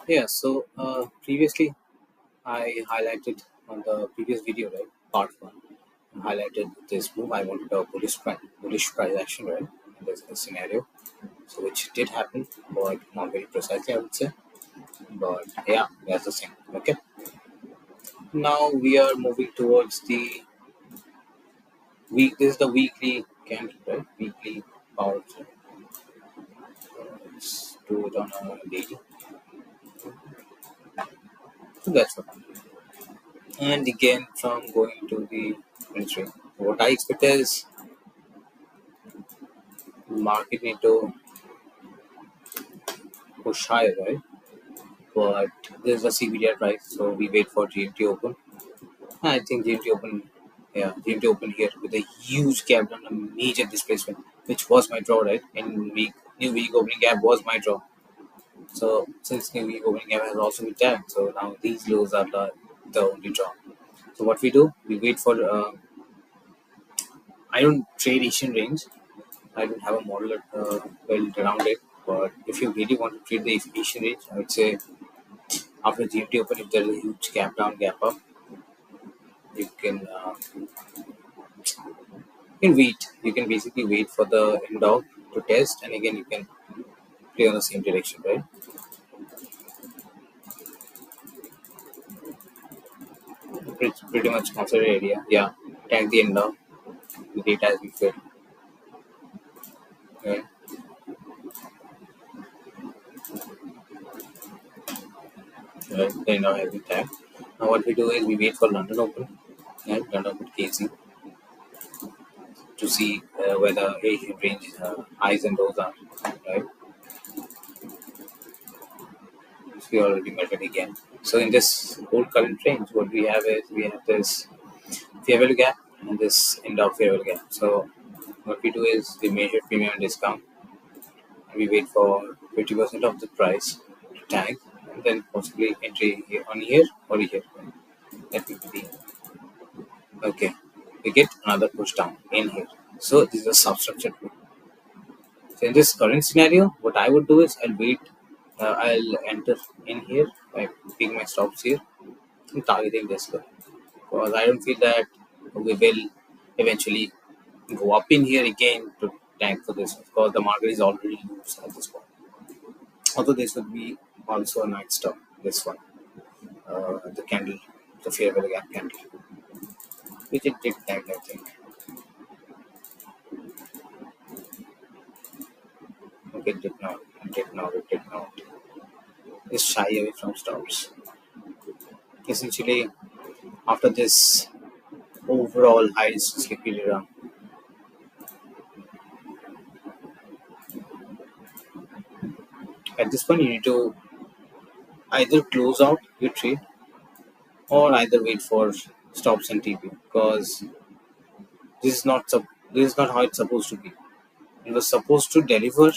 Yeah, so previously I highlighted on the previous video, right? Part one, I highlighted this move. I wanted a bullish price action, right? In this scenario, so which did happen, but not very precisely, I would say. But yeah, that's the thing. Okay, now we are moving towards the week. This is the weekly candle, right? Weekly power. Let's do it on a daily. So that's what. And again, from going to the entry, what I expect is market need to push higher, right? But there's a CBDR price, so we wait for GMT open. I think GMT open, yeah, GMT open here with a huge gap and a major displacement, which was my draw, right? In new week opening gap was my draw. So since new week opening gap has also been tagged, so now these lows are the only draw. So what we do, we wait for. I don't trade Asian range. I don't have a model built around it. But if you really want to trade the Asian range, I would say after GMT open, if there is a huge gap down, gap up, you can wait. You can basically wait for the end dog to test, and again you can play on the same direction, right? Pretty much consider area. Yeah, tag the end dog. The data has been filled. Right? Right? The end dog has been tagged. Now what we do is we wait for London Open, right? London Open KC to see whether Asian range highs and lows are, right? Which we already measured again. So in this whole current range, what we have is we have this fair value gap and this end of fair value gap. So what we do is we measure premium and discount and we wait for 50% of the price to tag and then possibly entry here on here or here. That will be okay. We get another push down in here. So this is a substructure. So in this current scenario, what I would do is I'll wait. I'll enter in here by picking my stops here and targeting this one because I don't feel that we will eventually go up in here again to tank for this because the market is already loose at this point. Although this would be also a night stop. This one, the candle, the fair value gap candle, which it did tank, I think. Okay, it did not. It's shy away from stops. Essentially, after this overall high sleepy run, at this point you need to either close out your trade or either wait for stops and TP because this is not this is not how it's supposed to be. It was supposed to deliver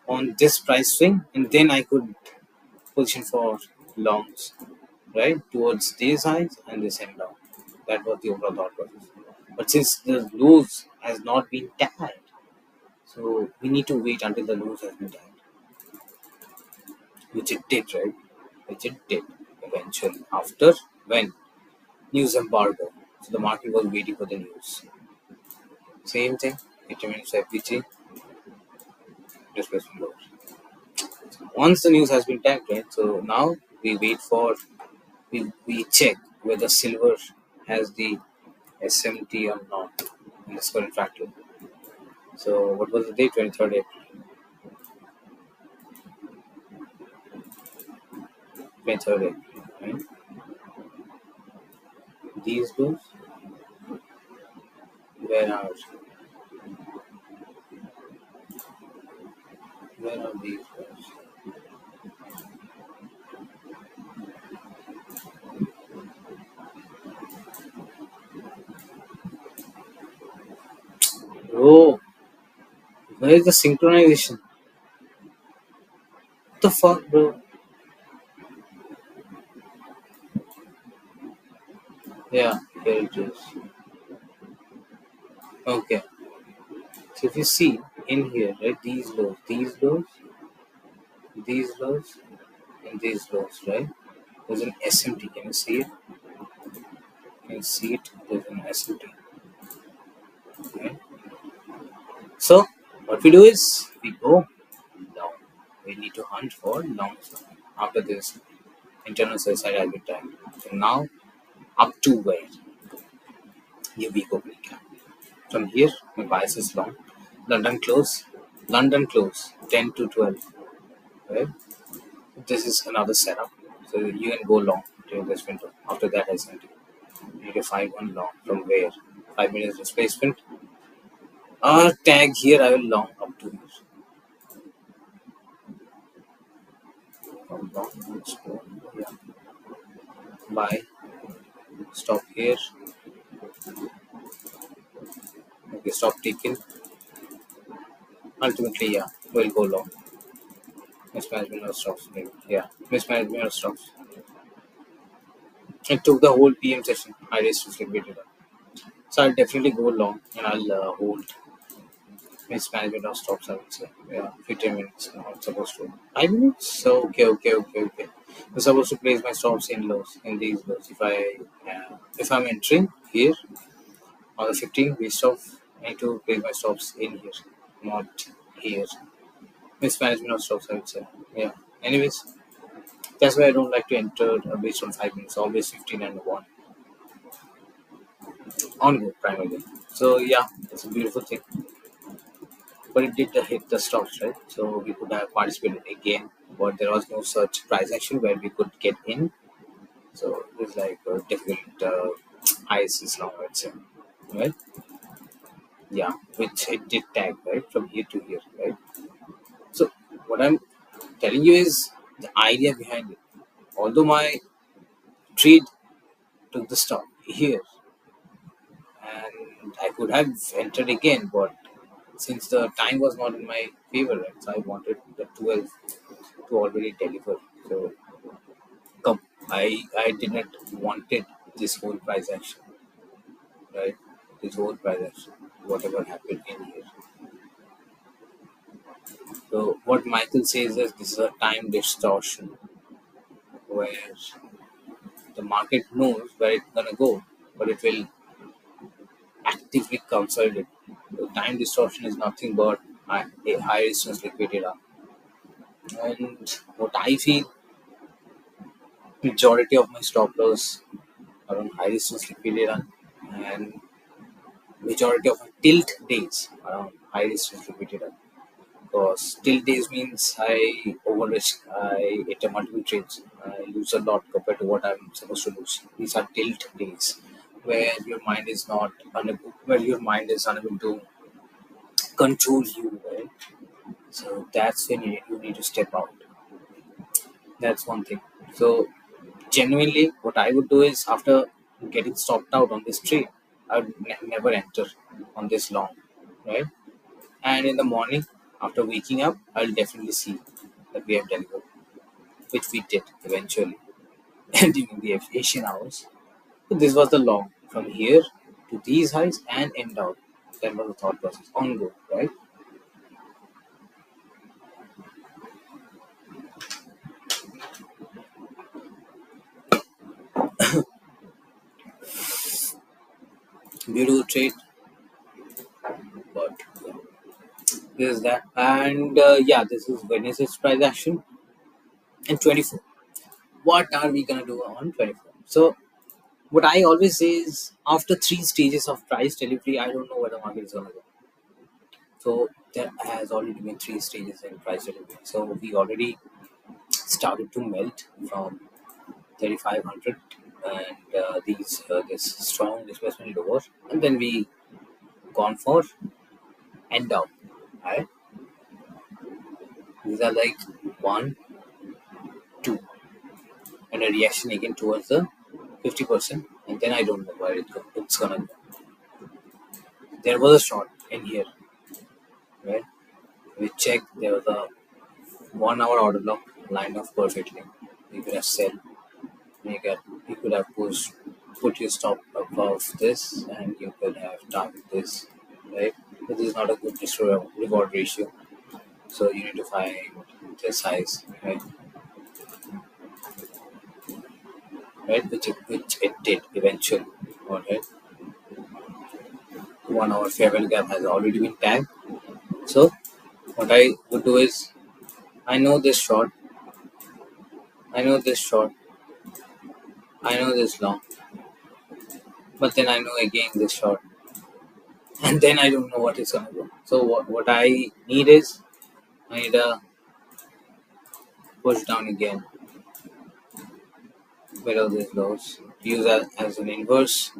on this price swing, and then I could position for longs, right, towards these highs and this end down. That was the overall thought process. But since the lows has not been tagged, so we need to wait until the lows has been tagged, which it did, right? Which it did eventually after when news embargo. So the market was waiting for the news. Same thing. It remains FPG displacement lower. Once the news has been tagged, right? So now we wait for we check whether silver has the SMT or not in this current fractal. So what was the date? 23rd April. 23rd April. Right? These goes where are where are these goes? Oh, where is the synchronization? What the fuck, bro? Yeah, here it is. Okay. So if you see in here, right, these lows, these lows, in these lows, right? There's an SMT. Can you see it? Can you see it? There's an SMT. Right? So what we do is we go down. We need to hunt for long after this internal suicide has been time. So now up to where? Here we go recap. From here, my bias is long. London close. London close. 10 to 12. Right? This is another setup. So you can go long during this window. After that, I sent you. You need to find one long. From where? 5 minutes displacement. Tag here, I will long up to here. From long, let's go. Yeah. Buy. Stop here. Okay, stop taking. Ultimately, yeah, we'll go long. Mismanagement of stocks, maybe. Yeah, mismanagement of stocks. It took the whole PM session. I raised to liquidate it. So I'll definitely go long and I'll hold mismanagement of stocks, I would say. Yeah, 15 minutes. I'm supposed to. 5 minutes? So, okay. I'm supposed to place my stops in lows, in these lows. If I'm entering here on the 15, we stop. I need to place my stops in here, not here. Mismanagement of stocks, I would say. Yeah. Anyways, that's why I don't like to enter based on 5 minutes. Always 15 and 1 on go primarily. So yeah, it's a beautiful thing. But it did hit the stops, right? So we could have participated again, but there was no such price action where we could get in. So it was like a difficult ice is now, I'd say, right? Yeah, which it did tag right from here to here, right? So what I'm telling you is the idea behind it. Although my trade took the stop here, and I could have entered again, but since the time was not in my favor, right, so I wanted the 12 to already deliver. So come, I did not wanted this whole price action, right? This whole price action, whatever happened in here. So what Michael says is this is a time distortion where the market knows where it's gonna go, but it will actively consolidate. The time distortion is nothing but a high resistance liquidity. And what I feel, majority of my stop loss are on high resistance liquidity run, and majority of my tilt days are on high resistance liquidity run. Because tilt days means I over risk, I enter multiple trades, I lose a lot compared to what I'm supposed to lose. These are tilt days where your mind is not unable, where your mind is unable to control you, right? So that's when you need to step out. That's one thing. So genuinely, what I would do is after getting stopped out on this trade, I would never enter on this long, right? And in the morning, after waking up, I'll definitely see that we have delivered, which we did eventually during the Asian hours. So this was the long from here to these highs and end out. That was the thought process on go, right? Beautiful trade, but this is that. And yeah, this is Wednesday's price action and 24. What are we gonna do on 24? So what I always say is after three stages of price delivery, I don't know where the market is gonna go. So there has already been three stages in price delivery. So we already started to melt from 3500 and these this strong displacement lower, and then we gone for end down. Right? These are like one, two, and a reaction again towards the 50%, and then I don't know where it's gonna go. There was a short in here, right? We checked there was a 1 hour order block lined up perfectly. You could have sell, you could have put your stop above this, and you could have target this, right? But this is not a good risk reward ratio, so you need to find the size, right? right? Which it did eventually. Alright, 1 hour fair value gap has already been tagged. So what I would do is I know this short, I know this short, I know this long, but then I know again this short, and then I don't know what is gonna go. So what I need is I need a push down again below these lows. Use that as an inverse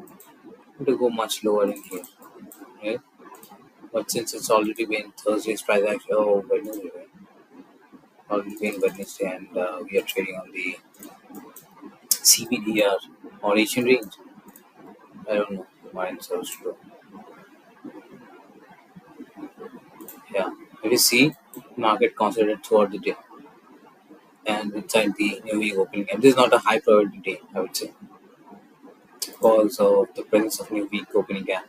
to go much lower in here. Right? But since it's already been Thursday's price action, oh Wednesday, right? Already been Wednesday, and we are trading on the CBDR or Asian range. I don't know why it's so slow. Yeah, if you see, market concentrated throughout the day and inside the new week opening. And this is not a high priority day, I would say, because of the presence of new week opening gap.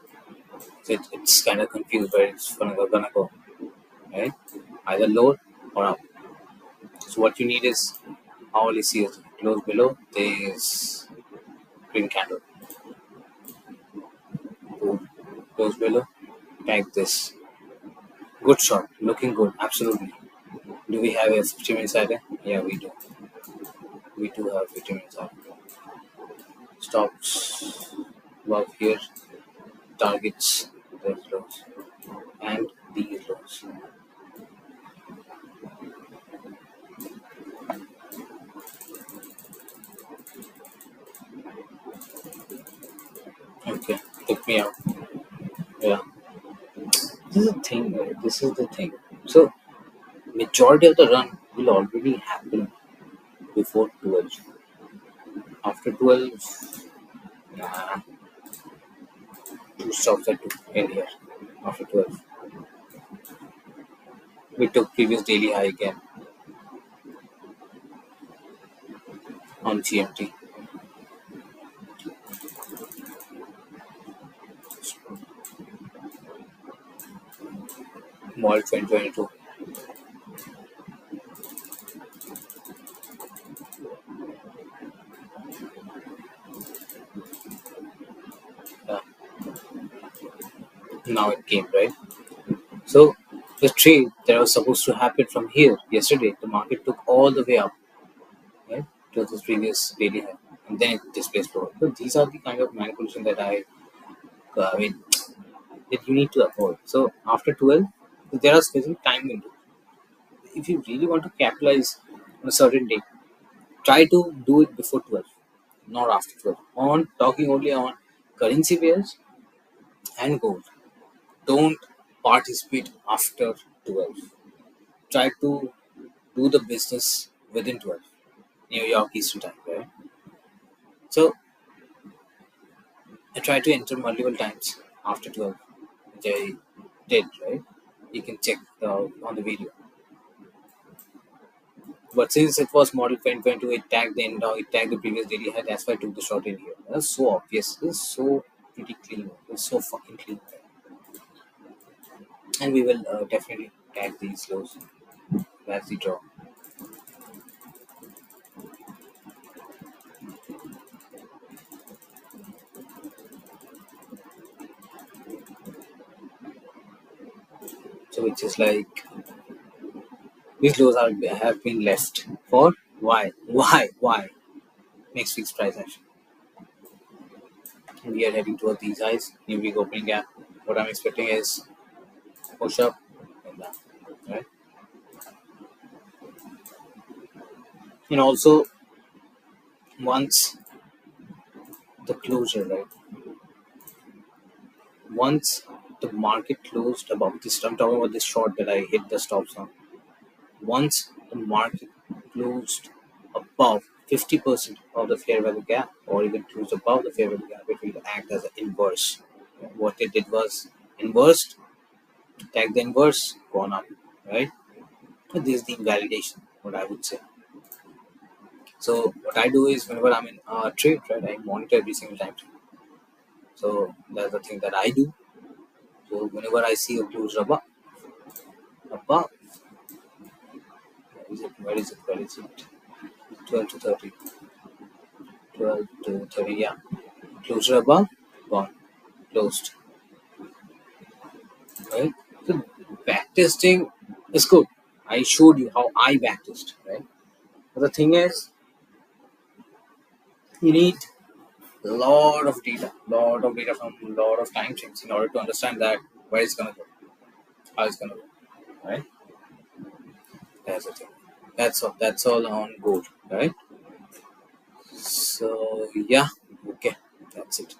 So it's kind of confused where it's gonna go, right? Either lower or up. So what you need is hourly CS close below this green candle. Boom. Close below. Tag this. Good shot. Looking good. Absolutely. Do we have a 50-minute idea? Yeah, we do. We do have 50-minute idea. Stops above here. Targets those lows and these lows. Okay. Took me out. Yeah. This is the thing, right? This is the thing. So majority of the run will already happen before 12. After 12, nah, two stops I took in here. After 12, we took previous daily high again on GMT. Mall 2022. Yeah, now it came, right? So the trade that was supposed to happen from here yesterday, the market took all the way up, right, to the previous daily high, and then it displaced lower. So these are the kind of manipulation that I mean, that you need to avoid. So after 12, there are specific time windows. If you really want to capitalize on a certain day, try to do it before 12, not after 12. On talking only on currency pairs and gold. Don't participate after 12. Try to do the business within 12, New York Eastern Time, right? So I tried to enter multiple times after 12, which I did, right? You can check on the video. But since it was model 2022, it tagged the end, it tagged the previous daily high. That's why I took the short in here. That's so obvious. It's so pretty clean. It's so fucking clean. And we will definitely tag these lows. That's the draw. So which is like these lows have been left for why next week's price action. We are heading toward these highs. New week opening gap. What I'm expecting is push up and down, right? And also once the closure, right? Once the market closed above this, I'm talking about this short that I hit the stops on. Once the market closed above 50% of the fair value gap, or even closed above the fair value gap, it will act as an inverse. What it did was inversed, tag the inverse, gone up, right? So this is the invalidation, what I would say. So what I do is whenever I'm in a trade, right, I monitor every single time. So that's the thing that I do. So whenever I see a closure above, where is it? 12 to 30. 12 to 30, yeah. Closure above, gone, closed, right? So backtesting is good. I showed you how I backtest, right? But the thing is, you need lot of data from a lot of time frames in order to understand that where it's gonna go, how it's gonna go, right? That's the thing. That's all on goal, right? So yeah, okay, that's it.